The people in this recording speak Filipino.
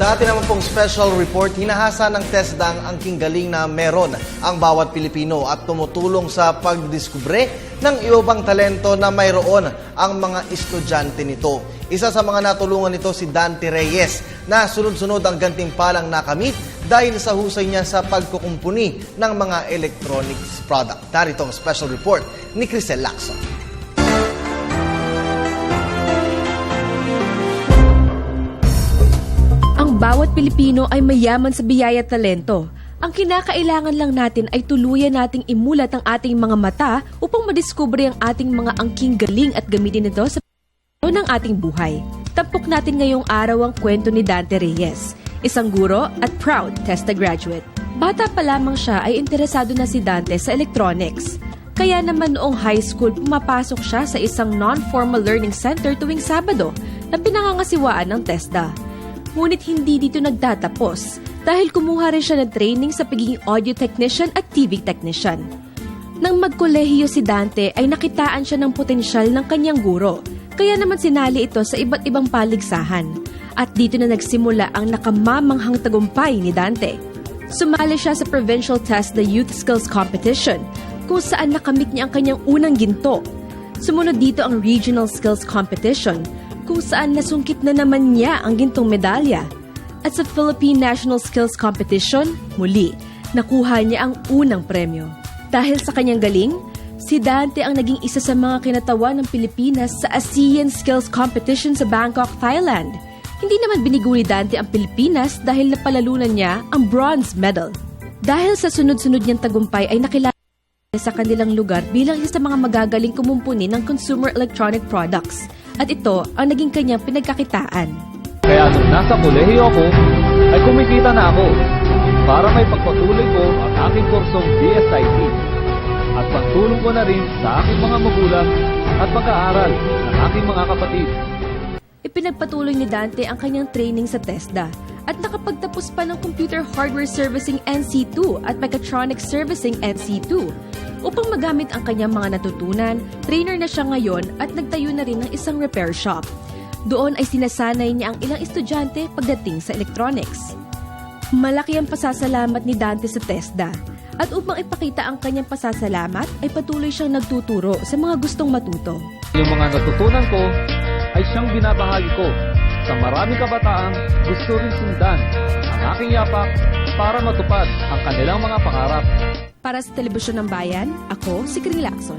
Sa atin naman pong special report, hinahasa ng TESDA ang angking galing na meron ang bawat Pilipino at tumutulong sa pagdiskubre ng ibang talento na mayroon ang mga estudyante nito. Isa sa mga natulungan nito si Dante Reyes na sunod-sunod ang gantimpalang nakamit dahil sa husay niya sa pagkukumpuni ng mga electronics product. Narito ang special report ni Crisel Lacson. Ang bawat Pilipino ay mayaman sa biyaya at talento. Ang kinakailangan lang natin ay tuluyan nating imulat ang ating mga mata upang madiskubre ang ating mga angking galing at gamitin ito sa ng ating buhay. Tampok natin ngayong araw ang kwento ni Dante Reyes, isang guro at proud TESDA graduate. Bata pa lamang siya ay interesado na si Dante sa electronics. Kaya naman noong high school, pumapasok siya sa isang non-formal learning center tuwing Sabado na pinangangasiwaan ng TESDA. Ngunit hindi dito nagtatapos dahil kumuha rin siya ng training sa pagiging audio technician at TV technician. Nang magkolehiyo si Dante ay nakitaan siya ng potensyal ng kanyang guro, kaya naman sinali ito sa iba't ibang paligsahan. At dito na nagsimula ang nakamamanghang tagumpay ni Dante. Sumali siya sa Provincial TESDA Youth Skills Competition kung saan nakamit niya ang kanyang unang ginto. Sumunod dito ang Regional Skills Competition kung saan nasungkit na naman niya ang gintong medalya. At sa Philippine National Skills Competition, muli, nakuha niya ang unang premyo. Dahil sa kanyang galing, si Dante ang naging isa sa mga kinatawan ng Pilipinas sa ASEAN Skills Competition sa Bangkok, Thailand. Hindi naman binigo ni Dante ang Pilipinas dahil napalalunan niya ang bronze medal. Dahil sa sunod-sunod niyang tagumpay ay nakilala sa kanilang lugar bilang isa sa mga magagaling kumumpuni ng consumer electronic products. At ito ang naging kanyang pinagkakitaan. Kaya nung nasa kolehiyo ako, ay kumikita na ako para may pagpatuloy ko ang aking kursong DSIT at pagtulong ko na rin sa aking mga magulang at pag-aaral ng aking mga kapatid. Ipinagpatuloy ni Dante ang kanyang training sa TESDA at nakapagtapos pa ng Computer Hardware Servicing NC2 at Mechatronics Servicing NC2. Upang magamit ang kanyang mga natutunan, trainer na siya ngayon at nagtayo na rin ng isang repair shop. Doon ay sinasanay niya ang ilang estudyante pagdating sa electronics. Malaki ang pasasalamat ni Dante sa TESDA. At upang ipakita ang kanyang pasasalamat, ay patuloy siyang nagtuturo sa mga gustong matuto. Yung mga natutunan ko ay siyang binabahagi ko sa maraming kabataan gusto rin sundan ang aking yapak para matupad ang kanilang mga pangarap. Para sa Telebisyon ng Bayan, ako si Crisel Lacson.